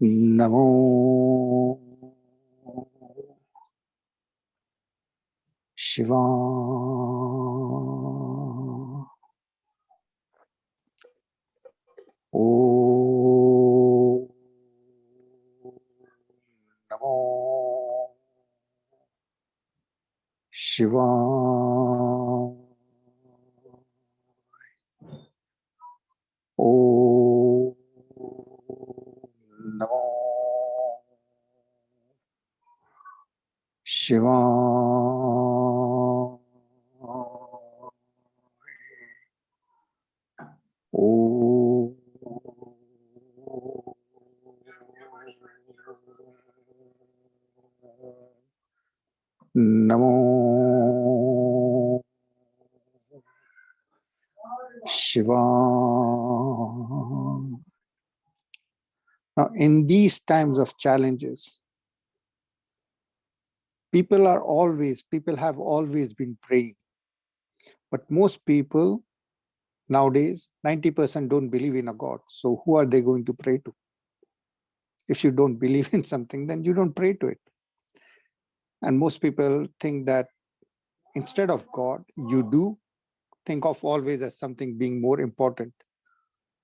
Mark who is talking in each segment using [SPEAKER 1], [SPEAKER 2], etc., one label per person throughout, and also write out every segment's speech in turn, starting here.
[SPEAKER 1] Namo Shivaya. Om Namo Shivaya. Om Namo Shivaya. Om Namo Shivaya. Now, in these times of challenges, people have always been praying. But most people nowadays, 90% don't believe in a God. So who are they going to pray to? If you don't believe in something, then you don't pray to it. And most people think that instead of God, you do think of always as something being more important.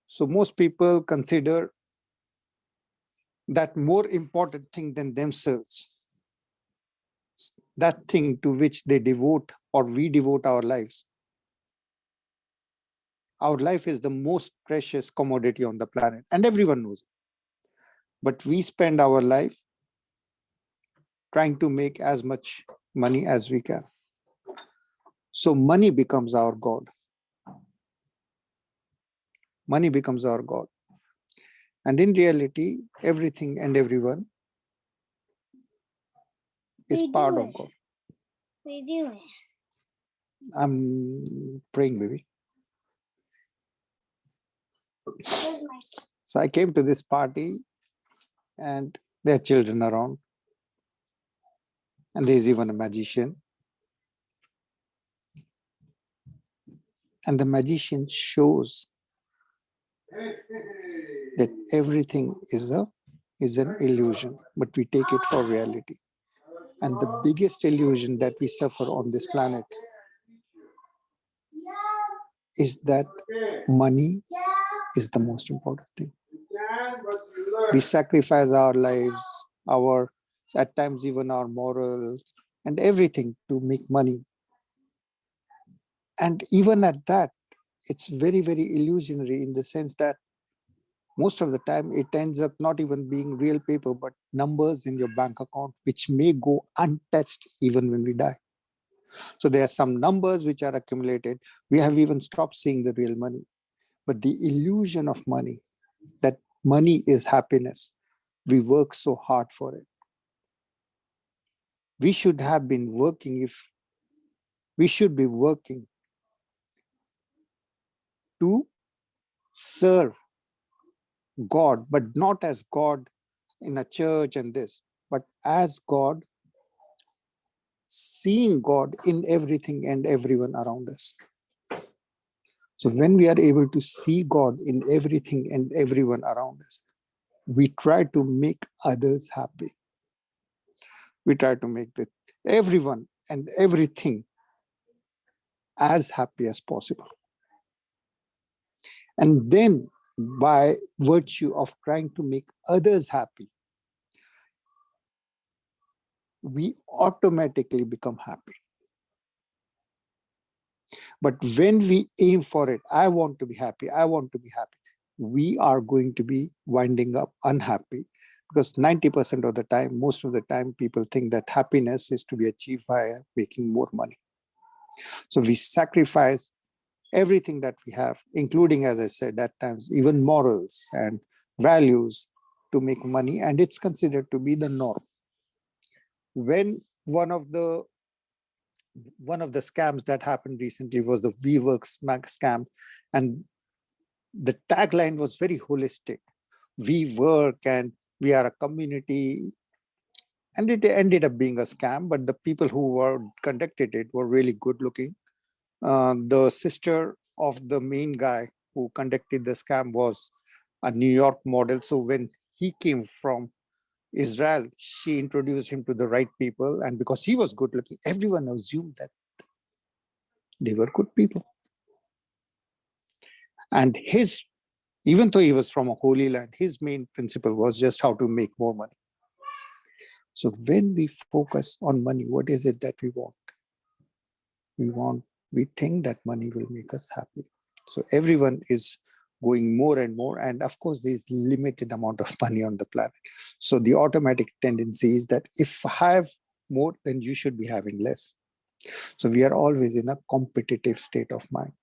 [SPEAKER 1] So most people consider that more important thing than themselves, that thing to which they devote or we devote our lives. Our life is the most precious commodity on the planet, and everyone knows it. But we spend our life trying to make as much money as we can. So money becomes our God. Money becomes our God. And in reality, everything and everyone is part of God.
[SPEAKER 2] What are you doing?
[SPEAKER 1] I'm praying, baby. So I came to this party and there are children around. And there's even a magician. And the magician shows that everything is an illusion, but we take it for reality. And the biggest illusion that we suffer on this planet is that money is the most important thing. We sacrifice our lives, at times even our morals and everything to make money. And even at that, it's very, very illusionary in the sense that most of the time it ends up not even being real paper, but numbers in your bank account, which may go untouched even when we die. So there are some numbers which are accumulated. We have even stopped seeing the real money. But the illusion of money, that money is happiness, we work so hard for it. We should have been working we should be working to serve God, but not as God in a church and this, but as God, seeing God in everything and everyone around us. So when we are able to see God in everything and everyone around us, we try to make others happy. We try to make everyone and everything as happy as possible. And then by virtue of trying to make others happy, we automatically become happy. But when we aim for it, I want to be happy, we are going to be winding up unhappy, because 90% of the time, most of the time, people think that happiness is to be achieved by making more money. So we sacrifice everything that we have, including, as I said, at times, even morals and values to make money, and it's considered to be the norm. When one of the scams that happened recently was the WeWork scam, and the tagline was very holistic. We work and we are a community, and it ended up being a scam, but the people who were conducted it were really good looking. The sister of the main guy who conducted the scam was a New York model. So when he came from Israel. She introduced him to the right people. And because he was good looking, everyone assumed that they were good people. And even though he was from a holy land, his main principle was just how to make more money. So when we focus on money, what is it that we want? We think that money will make us happy. So everyone is going more and more. And of course, there's limited amount of money on the planet. So the automatic tendency is that if I have more, then you should be having less. So we are always in a competitive state of mind.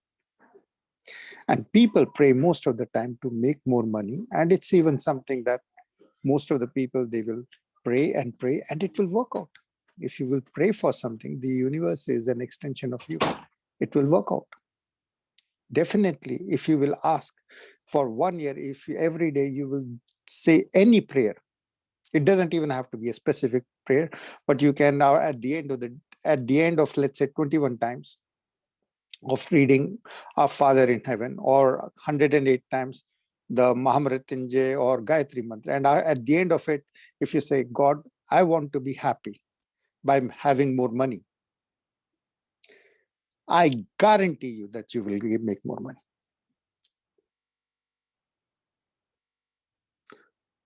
[SPEAKER 1] And people pray most of the time to make more money. And it's even something that most of the people, they will pray, and it will work out. If you will pray for something, the universe is an extension of you. It will work out. Definitely, if you will ask for 1 year, if every day you will say any prayer, it doesn't even have to be a specific prayer, but you can now at the end of let's say 21 times of reading Our Father in Heaven, or 108 times the Mahamrityunjay or Gayatri Mantra. And at the end of it, if you say, God, I want to be happy by having more money, I guarantee you that you will make more money.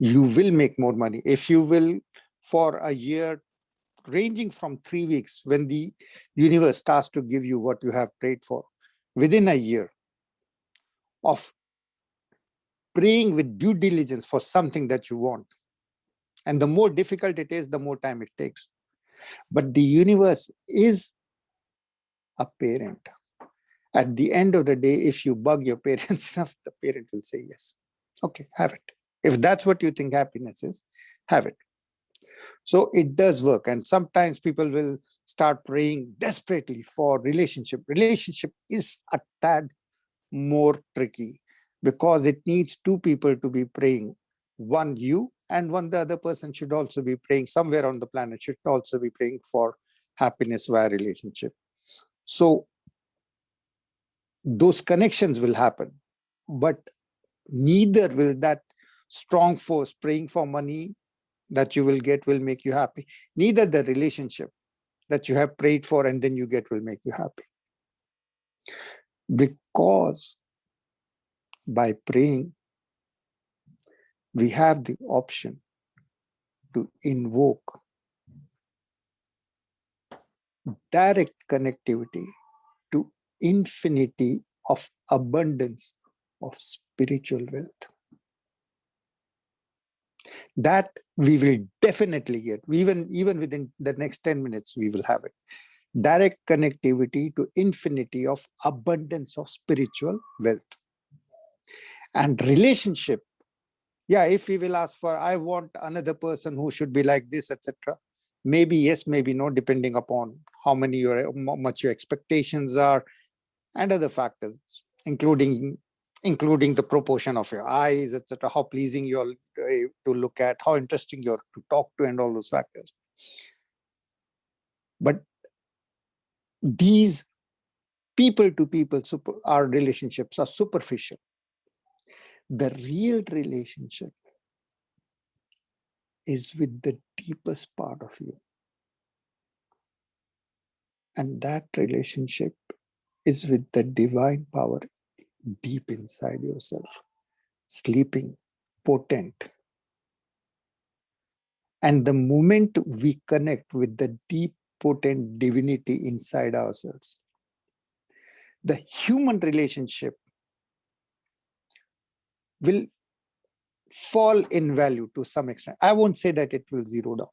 [SPEAKER 1] You will make more money. If you will, for a year, ranging from 3 weeks, when the universe starts to give you what you have prayed for, within a year of praying with due diligence for something that you want, and the more difficult it is, the more time it takes. But the universe is a parent. At the end of the day, if you bug your parents enough, the parent will say yes. Okay, have it. If that's what you think happiness is, have it. So it does work. And sometimes people will start praying desperately for relationship. Relationship is a tad more tricky because it needs two people to be praying. One you and one the other person should also be praying. Somewhere on the planet should also be praying for happiness via relationship. So those connections will happen, but neither will that strong force praying for money that you will get will make you happy. Neither the relationship that you have prayed for and then you get will make you happy. Because by praying, we have the option to invoke direct connectivity to infinity of abundance of spiritual wealth. That we will definitely get. Even within the next 10 minutes, we will have it. Direct connectivity to infinity of abundance of spiritual wealth. And relationship, yeah, if we will ask for, I want another person who should be like this, etc. Maybe yes, maybe no, depending upon how much your expectations are, and other factors, including the proportion of your eyes, etc., how pleasing you're to look at, how interesting you're to talk to, and all those factors. But these people to people our relationships are superficial. The real relationship is with the deepest part of you. And that relationship is with the divine power deep inside yourself, sleeping, potent. And the moment we connect with the deep, potent divinity inside ourselves, the human relationship will fall in value to some extent. I won't say that it will zero down.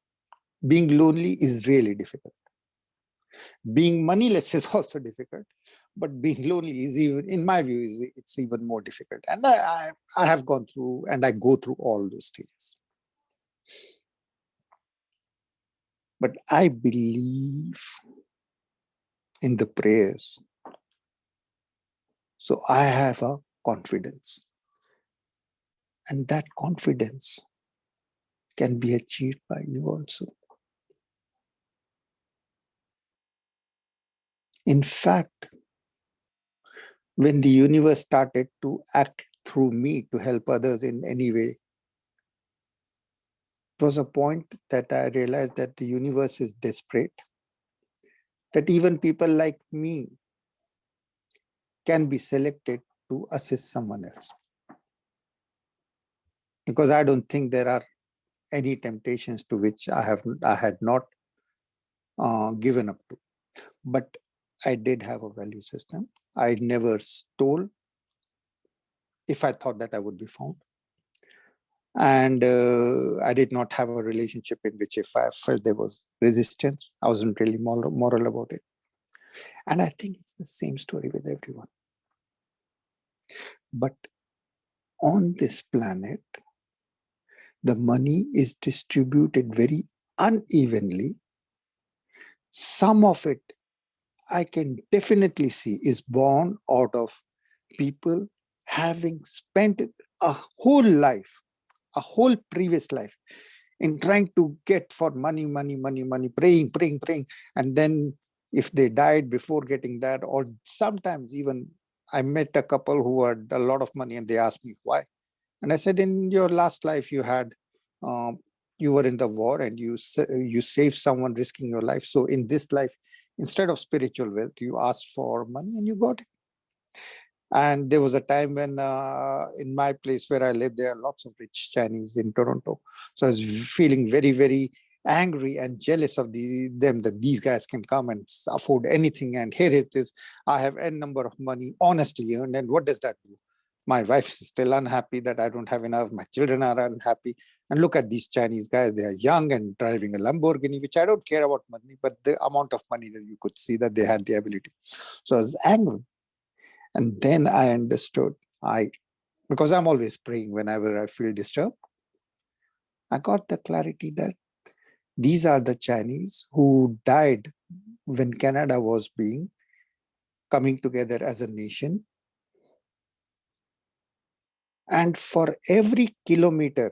[SPEAKER 1] Being lonely is really difficult. Being moneyless is also difficult, but being lonely is, even in my view, it's even more difficult. And I have gone through, and I go through all those stages. But I believe in the prayers. So I have a confidence. And that confidence can be achieved by you also. In fact, when the universe started to act through me to help others in any way, It was a point that I realized that the universe is desperate, that even people like me can be selected to assist someone else. Because I don't think there are any temptations to which I had not given up to. But I did have a value system. I never stole if I thought that I would be found. And I did not have a relationship in which if I felt there was resistance, I wasn't really moral about it. And I think it's the same story with everyone. But on this planet, the money is distributed very unevenly. Some of it I can definitely see is born out of people having spent a whole life, a whole previous life in trying to get for money, praying, praying, praying. And then if they died before getting that, or sometimes even I met a couple who had a lot of money and they asked me why. And I said, in your last life, um, you were in the war and you saved someone risking your life. So in this life, instead of spiritual wealth, you asked for money and you got it. And there was a time when in my place where I live, there are lots of rich Chinese in Toronto. So I was feeling very, very angry and jealous of them that these guys can come and afford anything. And here it is, I have n number of money honestly earned. And what does that do? My wife is still unhappy that I don't have enough. My children are unhappy. And look at these Chinese guys. They are young and driving a Lamborghini, which I don't care about money, but the amount of money that you could see that they had the ability. So I was angry. And then I understood, because I'm always praying whenever I feel disturbed, I got the clarity that these are the Chinese who died when Canada was coming together as a nation. And for every kilometer,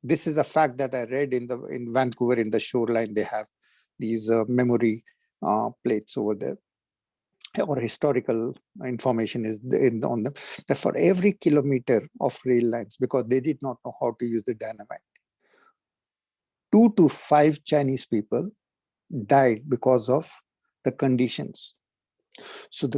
[SPEAKER 1] this is a fact that I read in Vancouver, in the shoreline, they have these memory plates over there, or historical information is on them, that for every kilometer of rail lines, because they did not know how to use the dynamite, 2 to 5 Chinese people died because of the conditions. So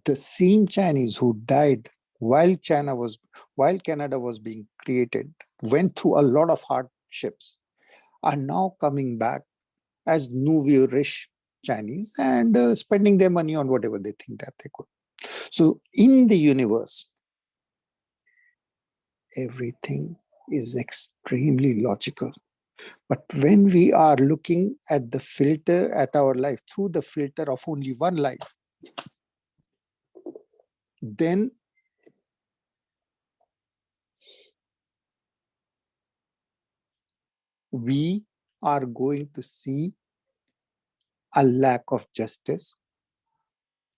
[SPEAKER 1] the same Chinese who died while Canada was being created, went through a lot of hardships, are now coming back as nouveau riche Chinese and spending their money on whatever they think that they could. So in the universe, everything is extremely logical. But when we are looking at the filter at our life through the filter of only one life, then we are going to see a lack of justice.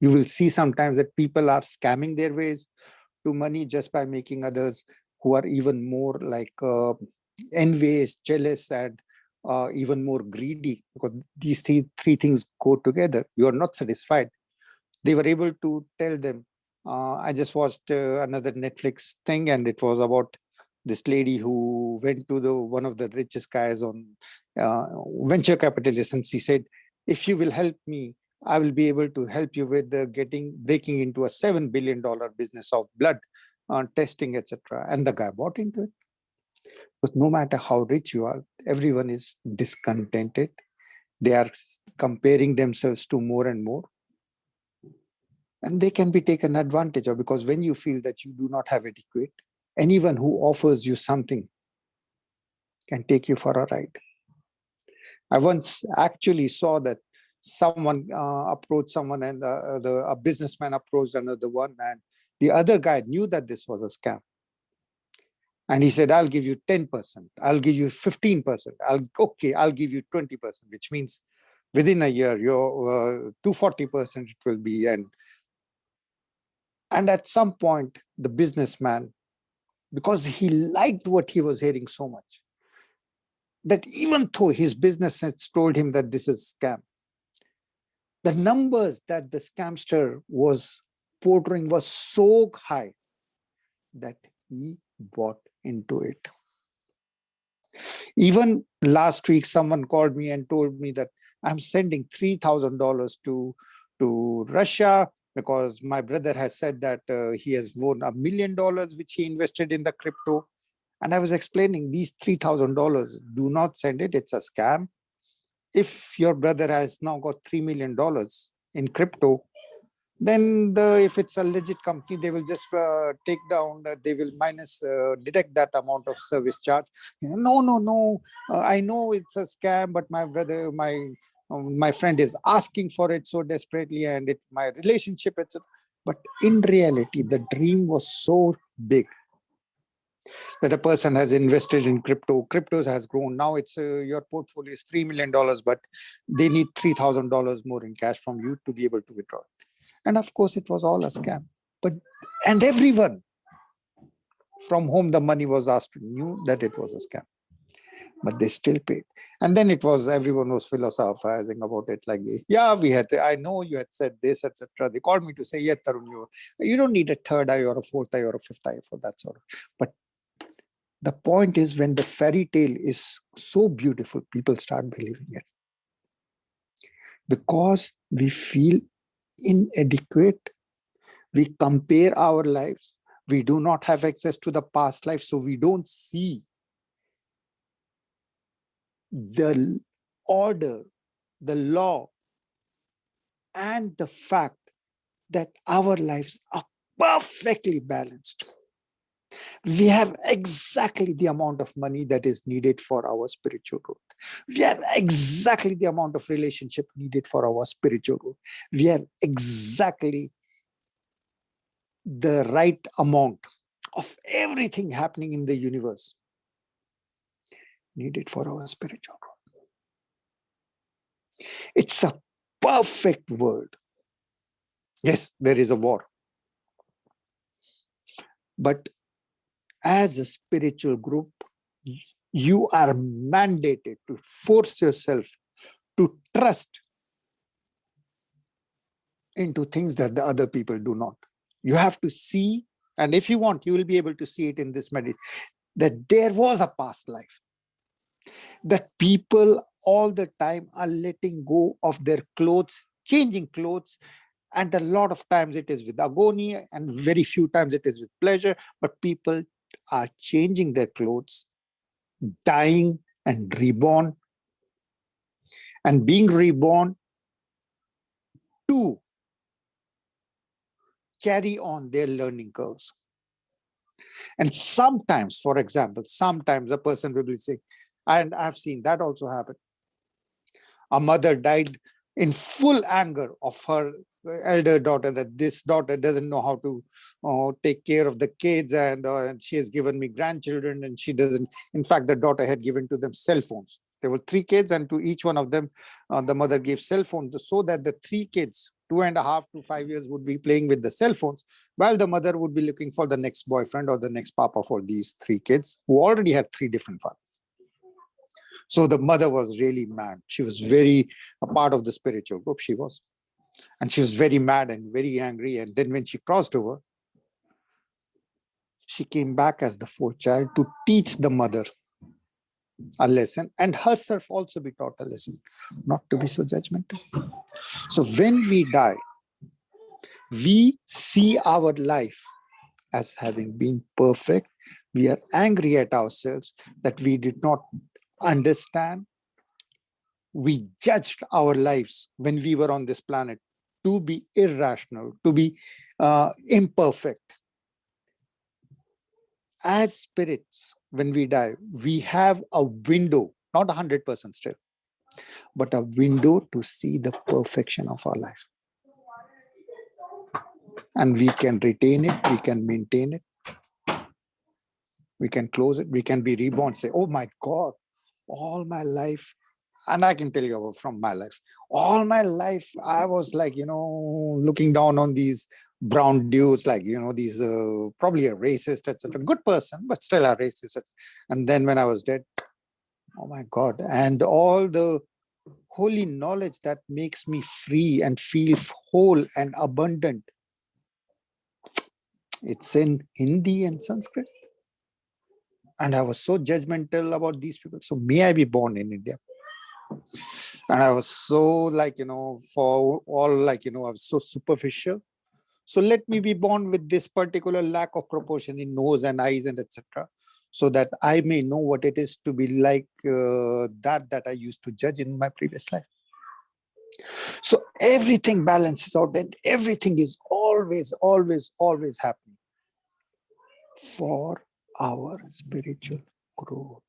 [SPEAKER 1] You will see sometimes that people are scamming their ways to money just by making others who are even more like envious, jealous, and even more greedy, because these three things go together. You are not satisfied. They were able to tell them. I just watched another Netflix thing, and it was about this lady who went to the one of the richest guys on venture capitalists, and she said, "If you will help me, I will be able to help you with breaking into a $7 billion business of blood testing, etc." And the guy bought into it. Because no matter how rich you are, everyone is discontented. They are comparing themselves to more and more, and they can be taken advantage of, because when you feel that you do not have adequate, anyone who offers you something can take you for a ride. I once actually saw that someone approached someone, and a businessman approached another one, and the other guy knew that this was a scam. And he said, "I'll give you 10%, I'll give you 15%, I'll give you 20%, which means within a year, your 240% it will be." And at some point, the businessman, because he liked what he was hearing so much, that even though his business has told him that this is scam, the numbers that the scamster was portraying was so high that he bought into it. Even last week, someone called me and told me that I'm sending $3,000 to Russia because my brother has said that he has won $1 million, which he invested in the crypto. And I was explaining these $3,000, do not send it. It's a scam. If your brother has now got $3 million in crypto, then if it's a legit company, they will just take down, they will minus, deduct that amount of service charge. No, no, no. I know it's a scam, but my brother, my friend is asking for it so desperately, and it's my relationship, etc. But in reality, the dream was so big that a person has invested in crypto. Cryptos has grown. Now it's your portfolio is $3 million, but they need $3,000 more in cash from you to be able to withdraw. And of course, it was all a scam. But and everyone from whom the money was asked knew that it was a scam, but they still paid. And then it was everyone was philosophizing about it, like, yeah, we had. I know you had said this, etc. They called me to say, yeah, Tarun, you don't need a third eye or a fourth eye or a fifth eye for that sort of. But the point is, when the fairy tale is so beautiful, people start believing it because we feel inadequate. We compare our lives. We do not have access to the past life, so we don't see the order, the law, and the fact that our lives are perfectly balanced. We have exactly the amount of money that is needed for our spiritual growth. We have exactly the amount of relationship needed for our spiritual growth. We have exactly the right amount of everything happening in the universe needed for our spiritual growth. It's a perfect world. Yes, there is a war. But as a spiritual group, you are mandated to force yourself to trust into things that the other people do not. You have to see, and if you want, you will be able to see it in this meditation, that there was a past life. That people all the time are letting go of their clothes, changing clothes, and a lot of times it is with agony, and very few times it is with pleasure. But people are changing their clothes, dying and reborn, and being reborn to carry on their learning curves. And sometimes, for example, sometimes a person will be sick, and I've seen that also happen. A mother died in full anger of her elder daughter, that this daughter doesn't know how to take care of the kids, and she has given me grandchildren, and she doesn't. In fact, the daughter had given to them cell phones. There were 3 kids, and to each one of them, the mother gave cell phones so that the 3 kids, 2.5 to 5 years, would be playing with the cell phones, while the mother would be looking for the next boyfriend or the next papa for these 3 kids who already had 3 different fathers. So the mother was really mad. She was very a part of the spiritual group. She was. And she was very mad and very angry. And then when she crossed over, she came back as the fourth child to teach the mother a lesson and herself also be taught a lesson, not to be so judgmental. So when we die, we see our life as having been perfect. We are angry at ourselves that we did not understand. We judged our lives when we were on this planet to be irrational, to be imperfect. As spirits, when we die, we have a window, not 100% still, but a window to see the perfection of our life. And we can retain it, we can maintain it, we can close it, we can be reborn, say, oh my God, all my life. And I can tell you from my life, all my life, I was like, looking down on these brown dudes, like, these probably a racist, etc. Good person, but still a racist. And then when I was dead, oh my God. And all the holy knowledge that makes me free and feel whole and abundant. It's in Hindi and Sanskrit. And I was so judgmental about these people. So may I be born in India? And I was so for all I was so superficial. So let me be born with this particular lack of proportion in nose and eyes and etc. So that I may know what it is to be like that I used to judge in my previous life. So everything balances out and everything is always, always, always happening for our spiritual growth.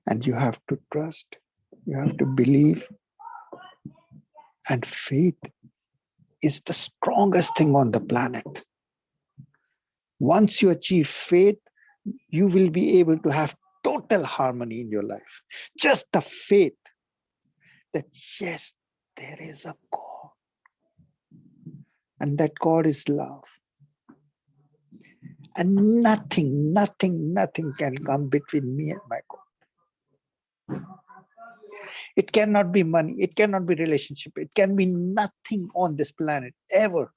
[SPEAKER 1] And you have to trust, you have to believe, and faith is the strongest thing on the planet. Once you achieve faith, you will be able to have total harmony in your life. Just the faith that yes, there is a God, and that God is love. And nothing can come between me and my God. It cannot be money, it cannot be relationship, it can be nothing on this planet ever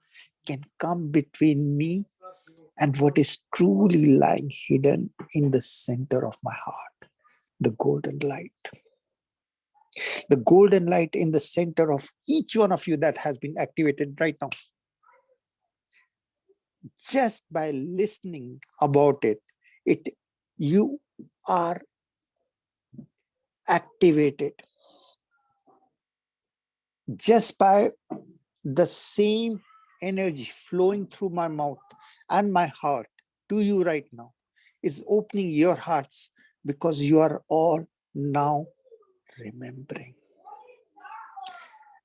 [SPEAKER 1] can come between me and what is truly lying hidden in the center of my heart, the golden light. The golden light in the center of each one of you that has been activated right now. Just by listening about it, you are activated. Just by the same energy flowing through my mouth and my heart to you right now is opening your hearts, because you are all now remembering.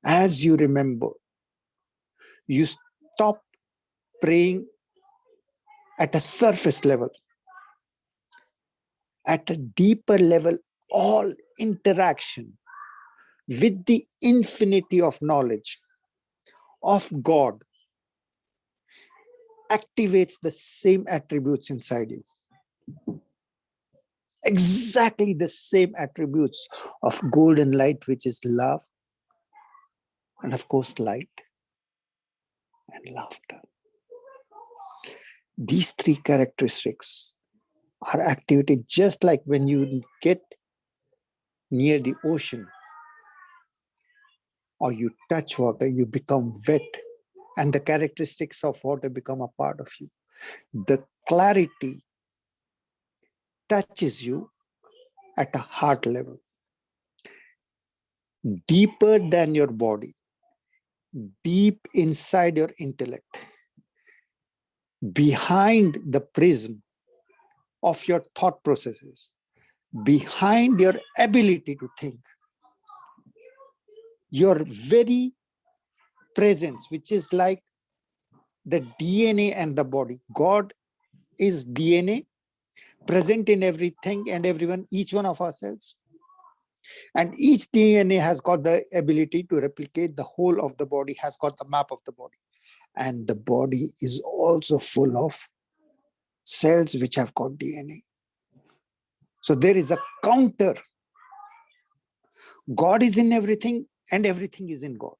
[SPEAKER 1] As you remember, you stop praying at a surface level. At a deeper level, all interaction with the infinity of knowledge of God activates the same attributes inside you. Exactly the same attributes of golden light, which is love, and of course, light and laughter. These three characteristics are activated just like when you get near the ocean or you touch water, you become wet, and the characteristics of water become a part of you. The clarity touches you at a heart level, deeper than your body, deep inside your intellect, behind the prism of your thought processes, behind your ability to think. Your very presence, which is like the DNA and the body. God is DNA, present in everything and everyone, each one of ourselves. And each DNA has got the ability to replicate the whole of the body, has got the map of the body. And the body is also full of cells which have got DNA. So there is a counter. God is in everything and everything is in God.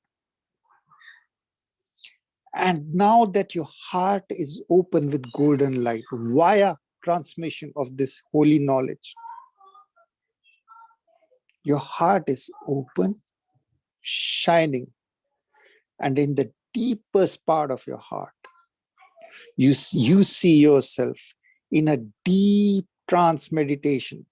[SPEAKER 1] And now that your heart is open with golden light via transmission of this holy knowledge, your heart is open, shining, and in the deepest part of your heart, you see yourself in a deep trance meditation,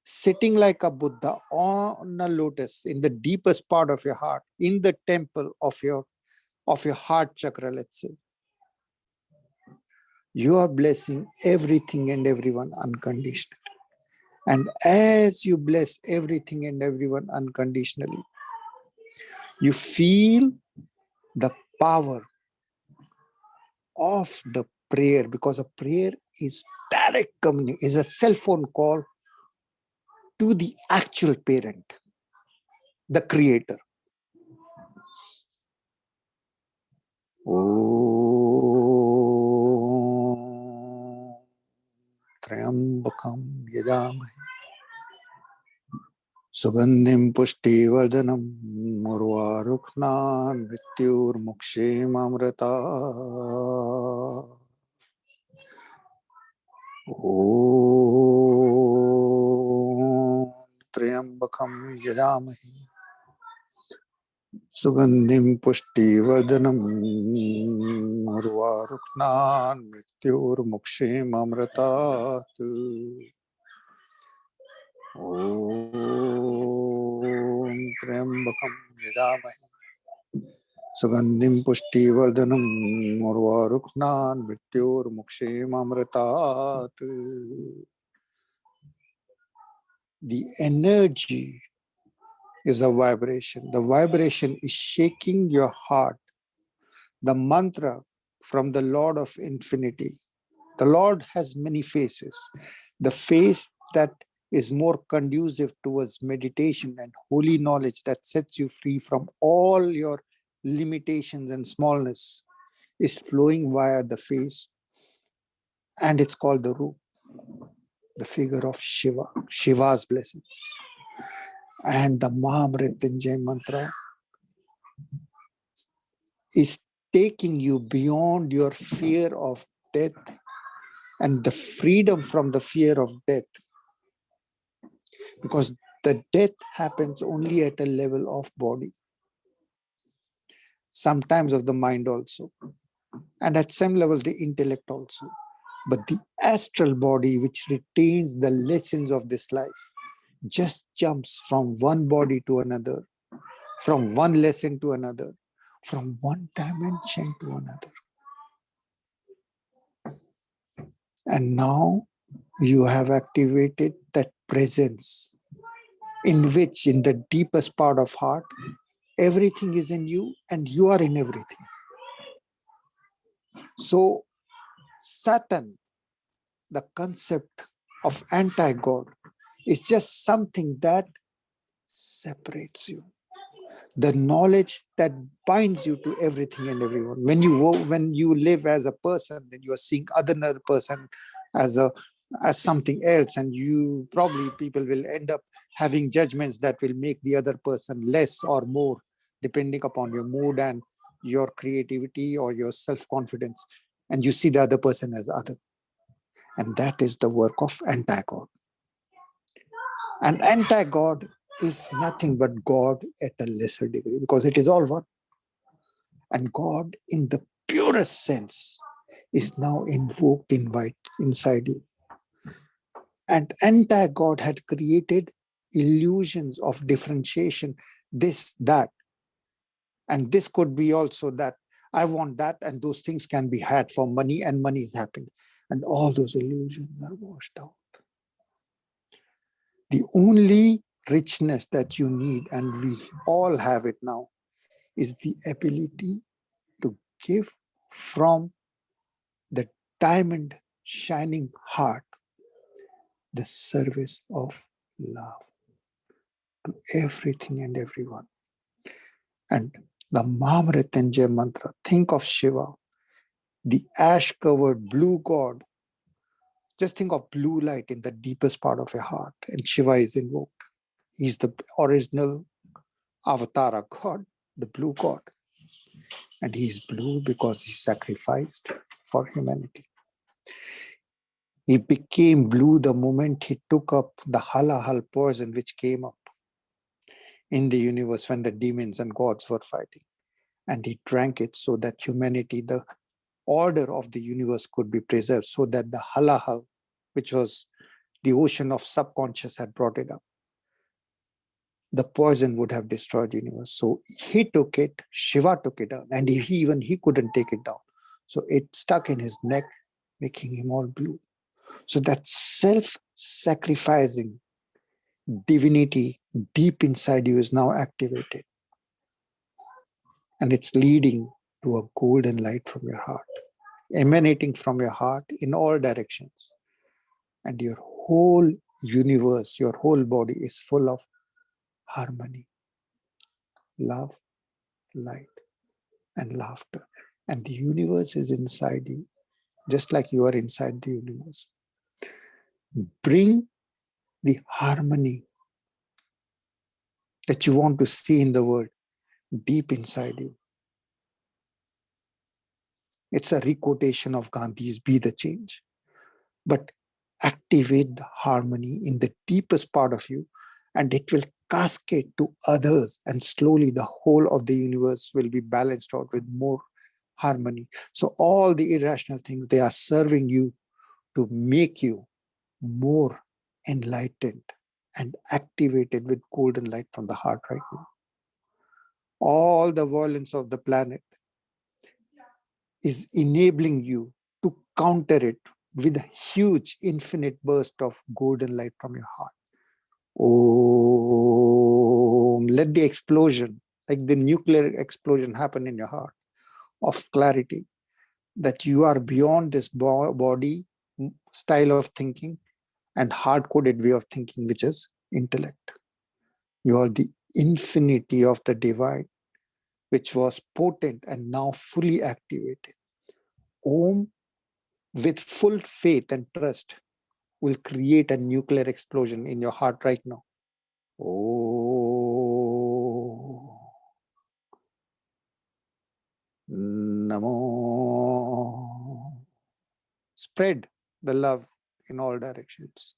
[SPEAKER 1] sitting like a Buddha on a lotus in the deepest part of your heart, in the temple of your heart chakra, let's say. You are blessing everything and everyone unconditionally. And as you bless everything and everyone unconditionally, you feel the power of the prayer, because a prayer is direct communication, is a cell phone call to the actual parent, the creator. Om Triambakam Yajamahe Sugandhim Pushtivardanam Murvaruknan Mrityurmukshemamrita. ॐ त्र्यम्बकं यजामहे सुगन्धिं पुष्टिवर्धनम् उर्वारुक्णान् मृत्योर्मुक्षेममृतात् ॐ त्र्यम्बकं यजामहे सुगन्धिं पुष्टिवर्धनम् उर्वारुक्णान् मृत्योर्मुक्षेममृतात्. The energy is a vibration. The vibration is shaking your heart. The mantra from the Lord of Infinity. The Lord has many faces. The face that is more conducive towards meditation and holy knowledge that sets you free from all your limitations and smallness is flowing via the face, and it's called the Roop, the figure of Shiva, Shiva's blessings. And the Mahamrityunjay mantra is taking you beyond your fear of death and the freedom from the fear of death, because the death happens only at a level of body, sometimes of the mind also, and at some level the intellect also. But the astral body, which retains the lessons of this life, just jumps from one body to another, from one lesson to another, from one dimension to another. And now you have activated that presence in which, in the deepest part of heart, everything is in you and you are in everything. So Satan, the concept of anti-God, is just something that separates you. The knowledge that binds you to everything and everyone. When you live as a person, then you are seeing another person as something else, and you probably people will end up having judgments that will make the other person less or more, depending upon your mood and your creativity or your self-confidence. And you see the other person as other. And that is the work of anti-God. And anti-God is nothing but God at a lesser degree, because it is all one. And God, in the purest sense, is now invoked inside you. And anti-God had created illusions of differentiation, this, that. And this could be also that. I want that, and those things can be had for money, and money is happening. And all those illusions are washed out. The only richness that you need, and we all have it now, is the ability to give from the diamond shining heart the service of love to everything and everyone. And the Mahamrityunjay mantra, think of Shiva, the ash-covered blue god. Just think of blue light in the deepest part of your heart, and Shiva is invoked. He's the original avatara god, the blue god. And he's blue because he sacrificed for humanity. He became blue the moment he took up the halahal poison which came up in the universe when the demons and gods were fighting. And he drank it so that humanity, the order of the universe, could be preserved, so that the halahal, which was the ocean of subconscious, had brought it up. The poison would have destroyed the universe. So he took it, Shiva took it down, and he couldn't take it down. So it stuck in his neck, making him all blue. So that self-sacrificing divinity deep inside you is now activated. And it's leading to a golden light from your heart, emanating from your heart in all directions. And your whole universe, your whole body is full of harmony, love, light, and laughter. And the universe is inside you, just like you are inside the universe. Bring the harmony that you want to see in the world deep inside you. It's a requotation of Gandhi's Be the Change. But Activate the harmony in the deepest part of you, and it will cascade to others. And slowly, the whole of the universe will be balanced out with more harmony. So, all the irrational things, they are serving you to make you more enlightened and activated with golden light from the heart right now. All the violence of the planet is enabling you to counter it with a huge infinite burst of golden light from your heart. Oh, let the explosion, like the nuclear explosion, happen in your heart of clarity that you are beyond this body style of thinking and hard-coded way of thinking, which is intellect. You are the infinity of the divine, which was potent and now fully activated. Om, with full faith and trust, will create a nuclear explosion in your heart right now. Oh, Namo. Spread the love in all directions.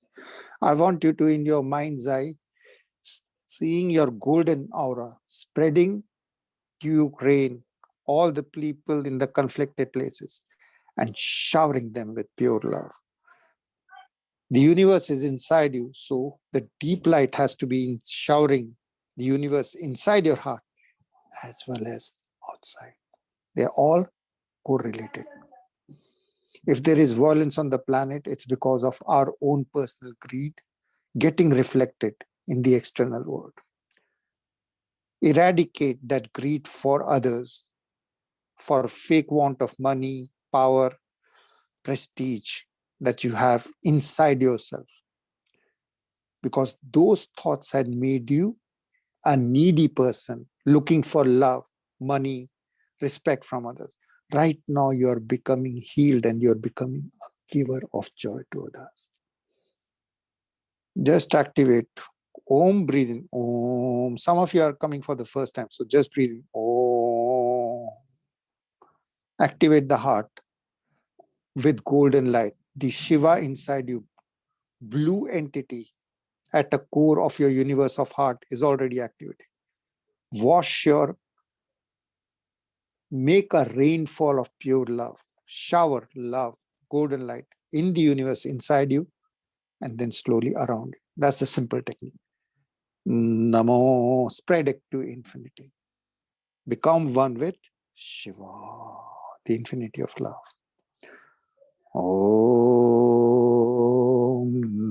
[SPEAKER 1] I want you to, in your mind's eye, seeing your golden aura spreading to Ukraine, all the people in the conflicted places, and showering them with pure love. The universe is inside you, so the deep light has to be showering the universe inside your heart as well as outside. They're all correlated. If there is violence on the planet, it's because of our own personal greed getting reflected in the external world. Eradicate that greed for others, for fake want of money, power, prestige that you have inside yourself. Because those thoughts had made you a needy person looking for love, money, respect from others. Right now, you're becoming healed and you're becoming a giver of joy to others. Just activate Om, breathing. Om. Some of you are coming for the first time, so just breathing. Om. Activate the heart with golden light. The Shiva inside you, blue entity at the core of your universe of heart, is already activated. Wash your, make a rainfall of pure love. Shower love, golden light in the universe inside you, and then slowly around you. That's the simple technique. Namo, spread it to infinity. Become one with Shiva, the infinity of love. Om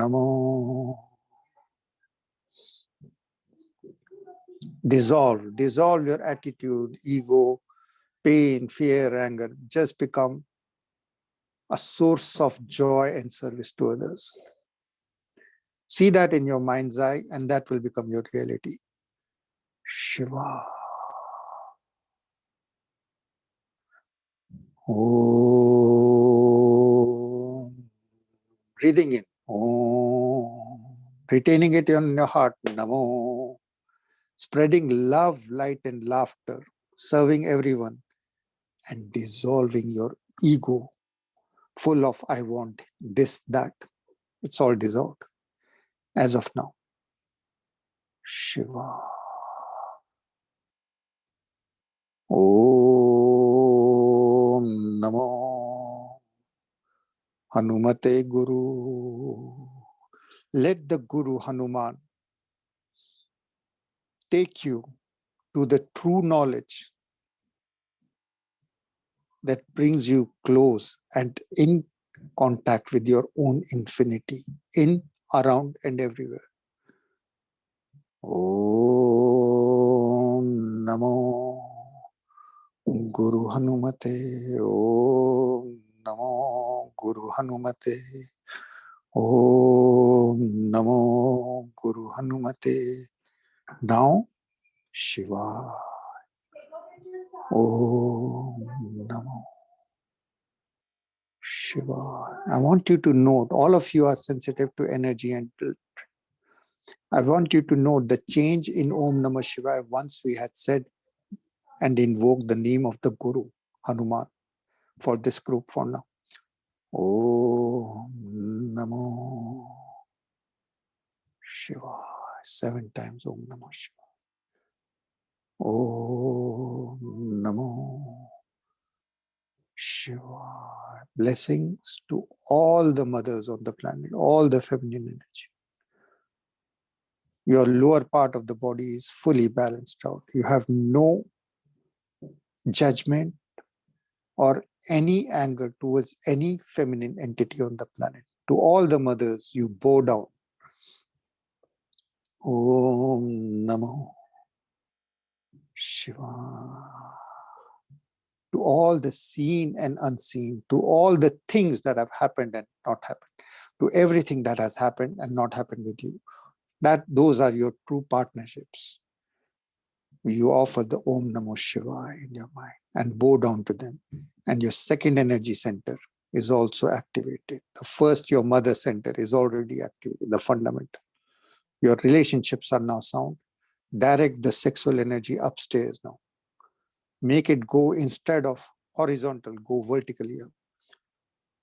[SPEAKER 1] Namo. Dissolve your attitude, ego, pain, fear, anger. Just become a source of joy and service to others. See that in your mind's eye, and that will become your reality. Shiva. Om. Breathing in. Om. Retaining it in your heart. Namo. Spreading love, light, and laughter, serving everyone, and dissolving your ego, full of I want this, that. It's all dissolved as of now. Shiva. Om Namo Hanumate Guru. Let the Guru Hanuman take you to the true knowledge that brings you close and in contact with your own infinity, in, around, and everywhere. Om Namo Guru Hanumate. Om Namo Guru Hanumate. Om Namo Guru Hanumate. Now, Shiva. Om Namo Shiva. I want you to note, all of you are sensitive to energy, and I want you to note the change in Om Namah Shivaya once we had said and invoked the name of the Guru, Hanuman, for this group for now. Om Namo Shiva. 7 times Om Namo Shiva. Om Namo Shiva. Blessings to all the mothers on the planet, all the feminine energy. Your lower part of the body is fully balanced out. You have no judgment or any anger towards any feminine entity on the planet. To all the mothers, you bow down. Om Namo Shiva. To all the seen and unseen, to all the things that have happened and not happened, to everything that has happened and not happened with you. Those are your true partnerships. You offer the Om Namo Shiva in your mind and bow down to them. And your second energy center is also activated. The first, your mother center, is already activated, the fundamental. Your relationships are now sound. Direct the sexual energy upstairs now. Make it go, instead of horizontal, go vertically up,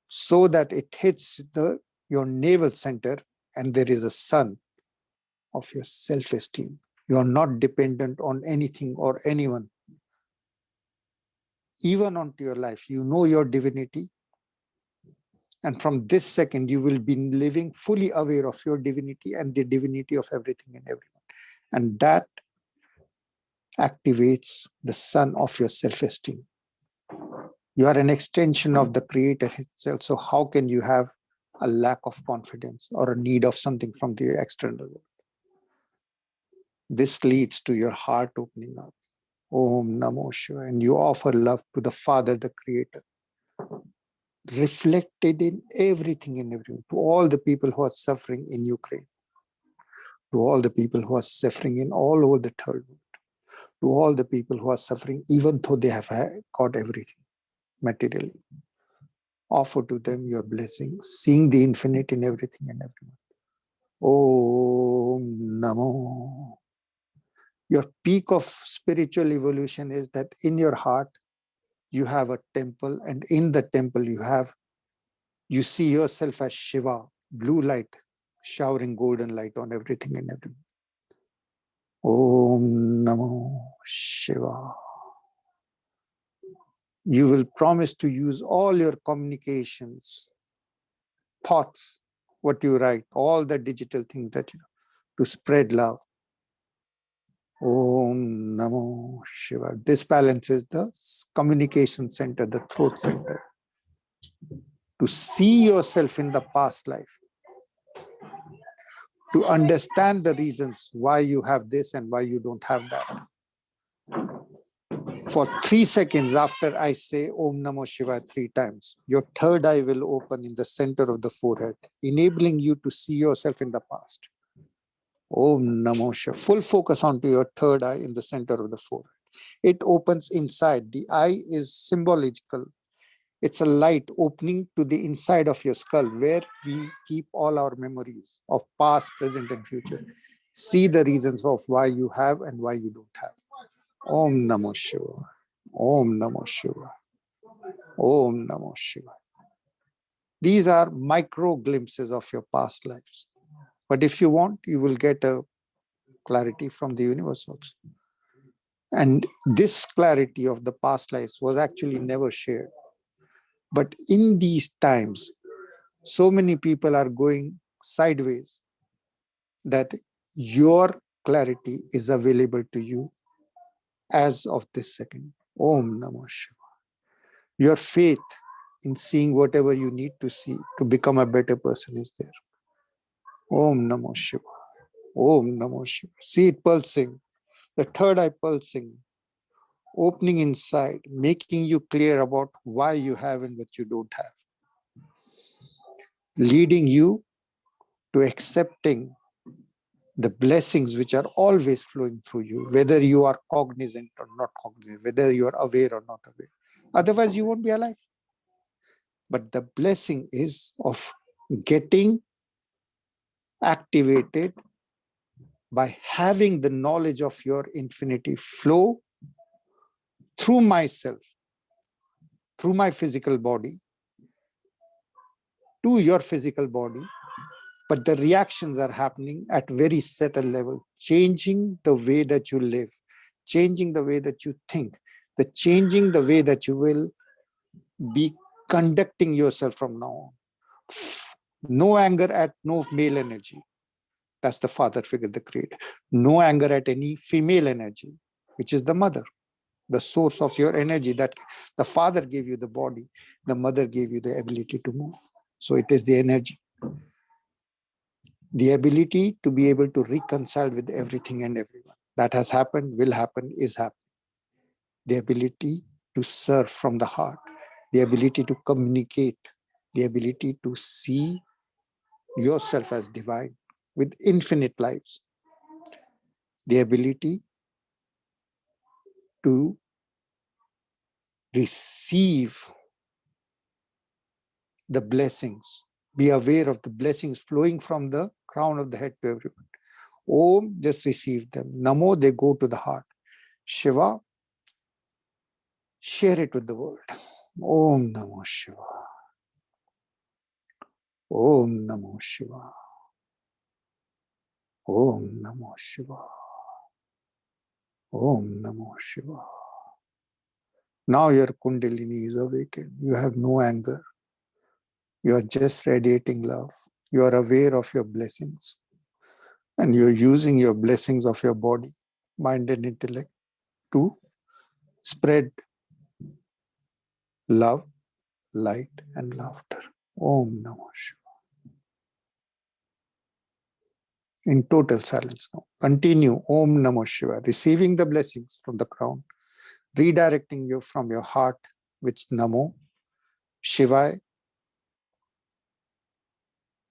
[SPEAKER 1] so that it hits your navel center and there is a sun of your self-esteem. You are not dependent on anything or anyone, even onto your life. You know your divinity. And from this second, you will be living fully aware of your divinity and the divinity of everything and everyone. And that activates the sun of your self-esteem. You are an extension of the Creator itself. So how can you have a lack of confidence or a need of something from the external world? This leads to your heart opening up. Om Namo Shiva. And you offer love to the Father, the Creator, reflected in everything and everyone. To all the people who are suffering in Ukraine, to all the people who are suffering in all over the third world, to all the people who are suffering even though they have got everything materially. Offer to them your blessings, seeing the infinite in everything and everyone. Om Namo. Your peak of spiritual evolution is that in your heart, you have a temple, and in the temple you see yourself as Shiva, blue light, showering golden light on everything and everyone. Om Namo Shiva. You will promise to use all your communications, thoughts, what you write, all the digital things that you know, to spread love. Om Namo Shiva. This balances the communication center, the throat center. To see yourself in the past life, to understand the reasons why you have this and why you don't have that. For 3 seconds after I say Om Namo Shiva 3 times, your third eye will open in the center of the forehead, enabling you to see yourself in the past. Om Namo Shiva. Full focus onto your third eye in the center of the forehead. It opens inside. The eye is symbolical. It's a light opening to the inside of your skull, where we keep all our memories of past, present, and future. See the reasons of why you have and why you don't have. Om Namo Shiva. Om Namo Shiva. Om Namo Shiva. These are micro glimpses of your past lives. But if you want, you will get a clarity from the universe also. And this clarity of the past lives was actually never shared. But in these times, so many people are going sideways that your clarity is available to you as of this second. Om Namah Shiva. Your faith in seeing whatever you need to see to become a better person is there. Om Namah Shiva. Om Namah Shiva. See it pulsing, the third eye pulsing, opening inside, making you clear about why you have and what you don't have, leading you to accepting the blessings which are always flowing through you, whether you are cognizant or not cognizant, whether you are aware or not aware. Otherwise, you won't be alive. But the blessing is of getting activated by having the knowledge of your infinity flow through myself, through my physical body, to your physical body, but the reactions are happening at very subtle level, changing the way that you live, changing the way that you think, the changing the way that you will be conducting yourself from now on. No anger at no male energy. That's the father figure, the creator. No anger at any female energy, which is the mother, the source of your energy. That the father gave you the body, the mother gave you the ability to move. So it is the energy, the ability to be able to reconcile with everything and everyone. That has happened, will happen, is happening. The ability to serve from the heart, the ability to communicate, the ability to see yourself as divine with infinite lives, the ability to receive the blessings, be aware of the blessings flowing from the crown of the head to everyone. Om, just receive them. Namo, they go to the heart. Shiva, share it with the world. Om Namo Shiva. Om Namo Shiva. Om Namo Shiva. Om Namo Shiva. Now your Kundalini is awakened. You have no anger. You are just radiating love. You are aware of your blessings. And you're using your blessings of your body, mind, and intellect to spread love, light, and laughter. Om Namo Shiva. In total silence now. Continue. Om Namo Shiva. Receiving the blessings from the crown, redirecting you from your heart, which Namo, Shivai,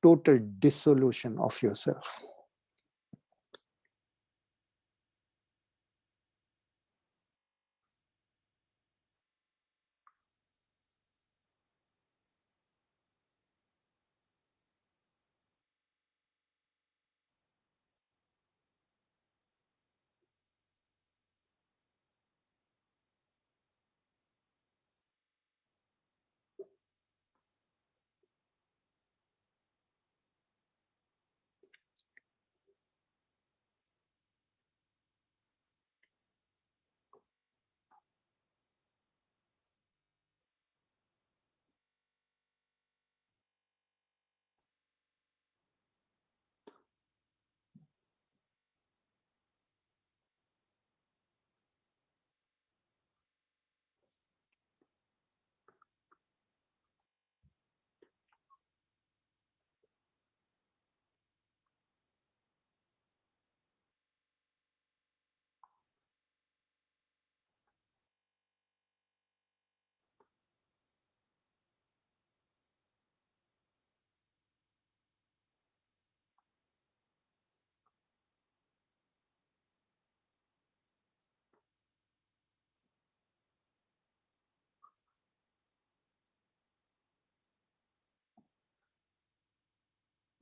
[SPEAKER 1] total dissolution of yourself.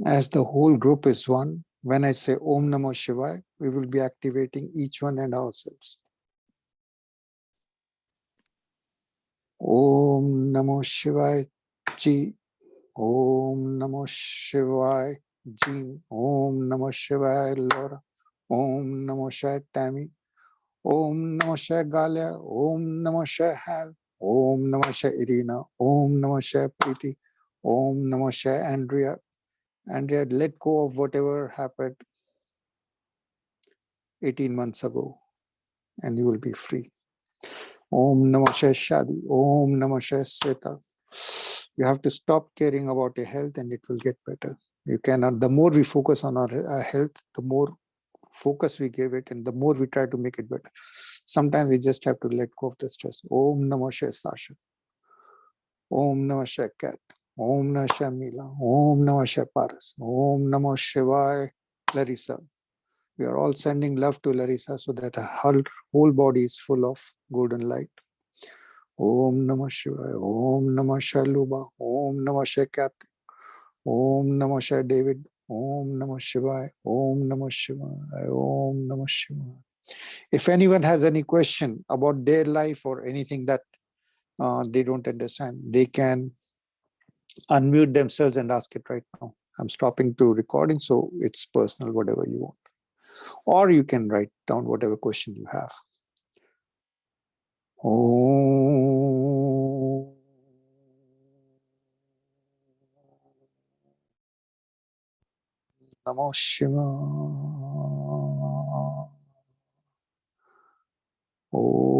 [SPEAKER 1] As the whole group is one, when I say Om Namo Shivaya, we will be activating each one and ourselves. Om Namo Shivaya Chi. Om Namo Shivaya Jean. Om Namo Shivaya Laura. Om Namo Shivaya Tammy. Om Namo Shivaya Galia. Om Namo Shivaya Hal. Om Namo Shivaya Irina. Om Namo Shivaya Preeti. Om Namo Shivaya Andrea. Andrea, let go of whatever happened 18 months ago and you will be free. Om Namah Shivaya Shadi. Om Namah Shivaya Sweta. You have to stop caring about your health and it will get better. You cannot, the more we focus on our health, the more focus we give it and the more we try to make it better. Sometimes we just have to let go of the stress. Om Namah Shivaya Sasha. Om Namah Shivaya Cat. Om Namah Shivaya Mila. Om Namah Shivaya Paras. Om Namah Shivaya Larissa. We are all sending love to Larissa so that her whole body is full of golden light. Om Namah Shivaya. Om Namah Shivaya Luba. Om Namah Shivaya Kathy. Om Namah Shivaya David. Om Namah Shivaya. Om Namah Shivaya. Om Namah Shivaya. If anyone has any question about their life or anything that they don't understand, they can unmute themselves and ask it right now. I'm stopping to recording, so it's personal, whatever you want. Or you can write down whatever question you have. Om Namo Shivaya. Om